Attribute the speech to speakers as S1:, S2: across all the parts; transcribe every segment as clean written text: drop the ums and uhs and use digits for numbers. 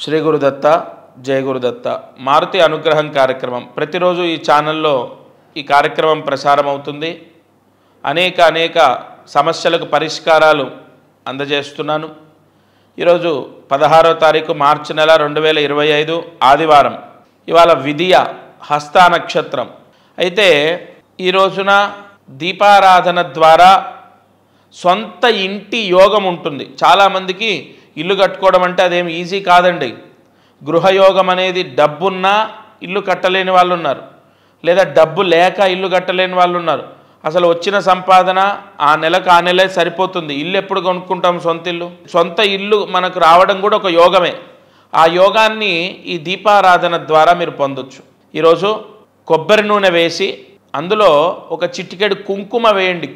S1: శ్రీ గురుదత్త జయ గురుదత్త మారుతి అనుగ్రహం కార్యక్రమం ప్రతిరోజు ఈ ఛానల్లో ఈ కార్యక్రమం ప్రసారం అవుతుంది. అనేక సమస్యలకు పరిష్కారాలు అందజేస్తున్నాను. ఈరోజు 16వ తారీఖు మార్చి నెల 2025 ఆదివారం. ఇవాళ విధియ హస్త నక్షత్రం. అయితే ఈ రోజున దీపారాధన ద్వారా సొంత ఇంటి యోగం ఉంటుంది. చాలామందికి ఇల్లు కట్టుకోవడం అంటే అదేం ఈజీ కాదండి. గృహయోగం అనేది డబ్బున్నా ఇల్లు కట్టలేని వాళ్ళు ఉన్నారు, లేదా డబ్బు లేక ఇల్లు కట్టలేని వాళ్ళు ఉన్నారు. అసలు వచ్చిన సంపాదన ఆ నెలే సరిపోతుంది. ఇల్లు ఎప్పుడు కొనుక్కుంటాం? సొంత ఇల్లు మనకు రావడం కూడా ఒక యోగమే. ఆ యోగాన్ని ఈ దీపారాధన ద్వారా మీరు పొందొచ్చు. ఈరోజు కొబ్బరి నూనె వేసి అందులో ఒక చిటికెడు కుంకుమ వేయండి.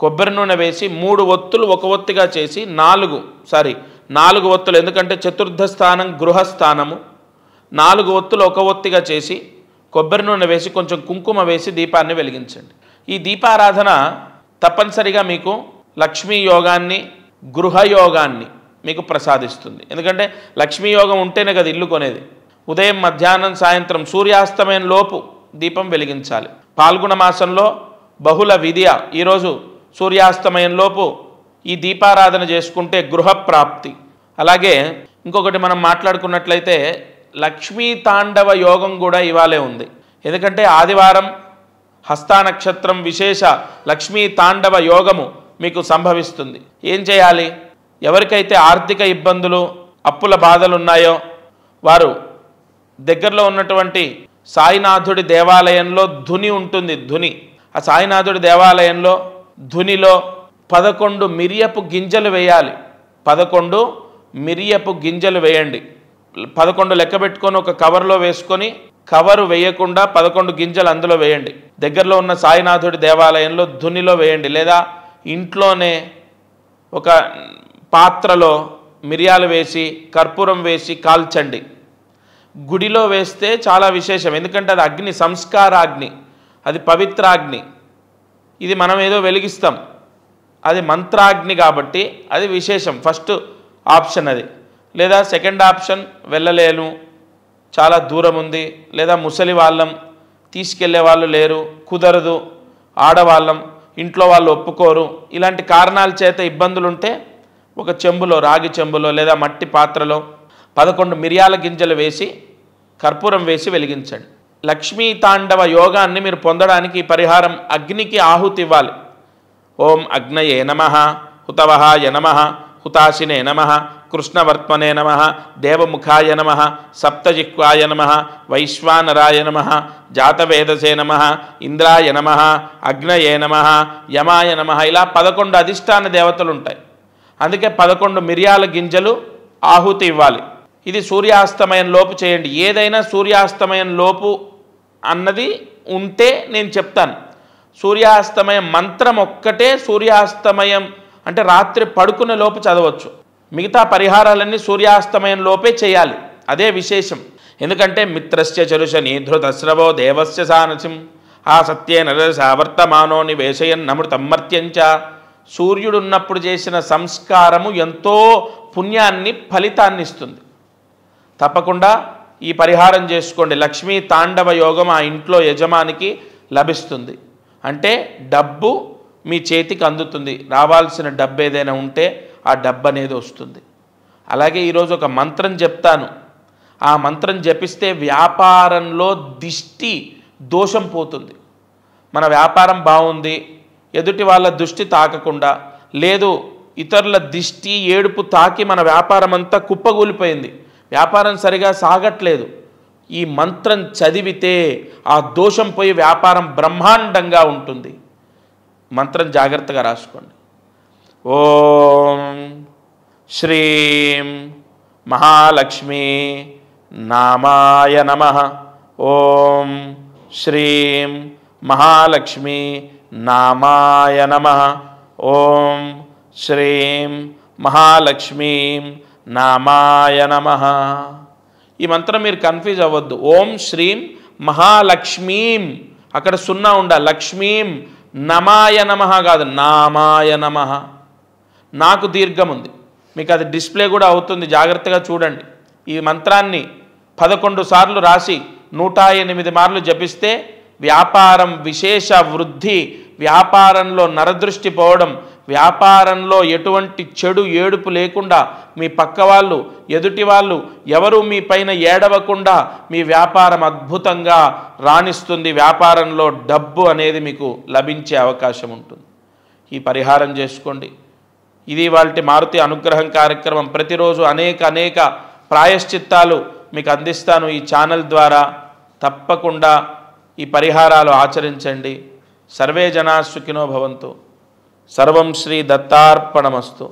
S1: కొబ్బరి నూనె వేసి 3 ఒత్తులు ఒక ఒత్తిగా చేసి 4 ఒత్తులు, ఎందుకంటే చతుర్థ స్థానం గృహస్థానము. 4 ఒత్తులు ఒక ఒత్తిగా చేసి కొబ్బరి నూనె వేసి కొంచెం కుంకుమ వేసి దీపాన్ని వెలిగించండి. ఈ దీపారాధన తప్పనిసరిగా మీకు లక్ష్మీ యోగాన్ని, గృహయోగాన్ని మీకు ప్రసాదిస్తుంది. ఎందుకంటే లక్ష్మీ యోగం ఉంటేనే కదా ఇల్లు కొనేది. ఉదయం, మధ్యాహ్నం, సాయంత్రం సూర్యాస్తమయం లోపు దీపం వెలిగించాలి. పాల్గొన మాసంలో బహుళ విధియ ఈరోజు సూర్యాస్తమయంలోపు ఈ దీపారాధన చేసుకుంటే గృహప్రాప్తి. అలాగే ఇంకొకటి మనం మాట్లాడుకున్నట్లయితే లక్ష్మీ తాండవ యోగం కూడా ఇవాళే ఉంది. ఎందుకంటే ఆదివారం హస్త నక్షత్రం విశేష లక్ష్మీ తాండవ యోగము మీకు సంభవిస్తుంది. ఏం చేయాలి? ఎవరికైతే ఆర్థిక ఇబ్బందులు, అప్పుల బాధలు ఉన్నాయో వారు దగ్గరలో ఉన్నటువంటి సాయినాథుడి దేవాలయంలో ధుని ఉంటుంది. ఆ సాయినాథుడి దేవాలయంలో ధునిలో 11 మిరియపు గింజలు వేయాలి. 11 మిరియపు గింజలు వేయండి. 11 లెక్క పెట్టుకొని ఒక కవర్లో వేసుకొని, కవరు వేయకుండా 11 గింజలు అందులో వేయండి. దగ్గరలో ఉన్న సాయినాథుడి దేవాలయంలో ధునిలో వేయండి, లేదా ఇంట్లోనే ఒక పాత్రలో మిరియాలు వేసి కర్పూరం వేసి కాల్చండి. గుడిలో వేస్తే చాలా విశేషం. ఎందుకంటే అది అగ్ని, సంస్కారాగ్ని, అది పవిత్రాగ్ని. ఇది మనం ఏదో వెలిగిస్తాం, అది మంత్రాగ్ని కాబట్టి అది విశేషం. ఫస్ట్ ఆప్షన్ అది. లేదా సెకండ్ ఆప్షన్ వెళ్ళలేను, చాలా దూరం ఉంది, లేదా ముసలి వాళ్ళం, తీసుకెళ్లే వాళ్ళు లేరు, కుదరదు, ఆడవాళ్ళం, ఇంట్లో వాళ్ళు ఒప్పుకోరు, ఇలాంటి కారణాల చేత ఇబ్బందులుంటే ఒక చెంబులో, రాగి చెంబులో లేదా మట్టి పాత్రలో 11 మిరియాల గింజలు వేసి కర్పూరం వేసి వెలిగించండి. లక్ష్మీ తాండవ యోగాన్ని మీరు పొందడానికి ఈ పరిహారం అగ్నికి ఆహుతి ఇవ్వాలి. ఓం అగ్నయే నమః, హుతవహాయ నమః, హుతాశినే నమః, కృష్ణవర్త్మనే నమః, దేవముఖాయ నమః, సప్తజిహ్వాయ నమః, వైశ్వానరాయ నమః, జాతవేదసే నమః, ఇంద్రాయ నమః, అగ్నయే నమః, యమాయ నమః. ఇలా 11 అధిష్టాన దేవతలు ఉంటాయి. అందుకే 11 మిరియాల గింజలు ఆహుతి ఇవ్వాలి. ఇది సూర్యాస్తమయం లోపు చేయండి. ఏదైనా సూర్యాస్తమయం లోపు అన్నది ఉంటే నేను చెప్తాను. సూర్యాస్తమయం మంత్రం ఒక్కటే సూర్యాస్తమయం అంటే రాత్రి పడుకునే లోపు చదవచ్చు. మిగతా పరిహారాలన్నీ సూర్యాస్తమయం లోపే చేయాలి. అదే విశేషం. ఎందుకంటే మిత్రస్య చరుష నీధృతస్రవో దేవస్య సానసిం ఆ సత్యే నరసావర్తమానో నివేశయన్నమృతం మర్త్యంచ. సూర్యుడున్నప్పుడు చేసిన సంస్కారము ఎంతో పుణ్యాన్ని, ఫలితాన్ని ఇస్తుంది. తప్పకుండా ఈ పరిహారం చేసుకోండి. లక్ష్మీ తాండవ యోగం ఆ ఇంట్లో యజమానికి లభిస్తుంది. అంటే డబ్బు మీ చేతికి అందుతుంది. రావాల్సిన డబ్బు ఏదైనా ఉంటే ఆ డబ్బు అనేది వస్తుంది. అలాగే ఈరోజు ఒక మంత్రం చెప్తాను. ఆ మంత్రం జపిస్తే వ్యాపారంలో దిష్టి దోషం పోతుంది. మన వ్యాపారం బాగుంది, ఎదుటి వాళ్ళ దృష్టి తాకకుండా, లేదు ఇతరుల దిష్టి, ఏడుపు తాకి మన వ్యాపారం అంతా కుప్పగూలిపోయింది, వ్యాపారం సరిగా సాగట్లేదు, ఈ మంత్రం చదివితే ఆ దోషం పోయి వ్యాపారం బ్రహ్మాండంగా ఉంటుంది. మంత్రం జాగ్రత్తగా రాసుకోండి. ఓం శ్రీం మహాలక్ష్మీ నామాయ నమః. ఓం శ్రీం మహాలక్ష్మీ నామాయ నమః. ఓం శ్రీం మహాలక్ష్మీ నామాయ నమః. ఈ మంత్రం మీరు కన్ఫ్యూజ్ అవ్వద్దు. ఓం శ్రీం మహాలక్ష్మీం, అక్కడ 0 ఉండాలి. లక్ష్మీం నమాయ నమః కాదు, నామాయ నమః. నాకు దీర్ఘం ఉంది, మీకు అది డిస్ప్లే కూడా అవుతుంది, జాగ్రత్తగా చూడండి. ఈ మంత్రాన్ని 11 సార్లు రాసి 108 మార్లు జపిస్తే వ్యాపారం విశేష వృద్ధి, వ్యాపారంలో నరదృష్టి పోవడం, వ్యాపారంలో ఎటువంటి చెడు ఏడుపు లేకుండా మీ పక్క వాళ్ళు, ఎదుటి వాళ్ళు ఎవరు మీ పైన ఏడవకుండా మీ వ్యాపారం అద్భుతంగా రాణిస్తుంది. వ్యాపారంలో డబ్బు అనేది మీకు లభించే అవకాశం ఉంటుంది. ఈ పరిహారం చేసుకోండి. ఇది వాళ్ళ మారుతి అనుగ్రహం కార్యక్రమం. ప్రతిరోజు అనేక ప్రాయశ్చిత్తాలు మీకు అందిస్తాను ఈ ఛానల్ ద్వారా. తప్పకుండా ఈ పరిహారాలు ఆచరించండి. సర్వే జనా సుఖినో భవంతు. సర్వం శ్రీ దత్తార్పణమస్తు.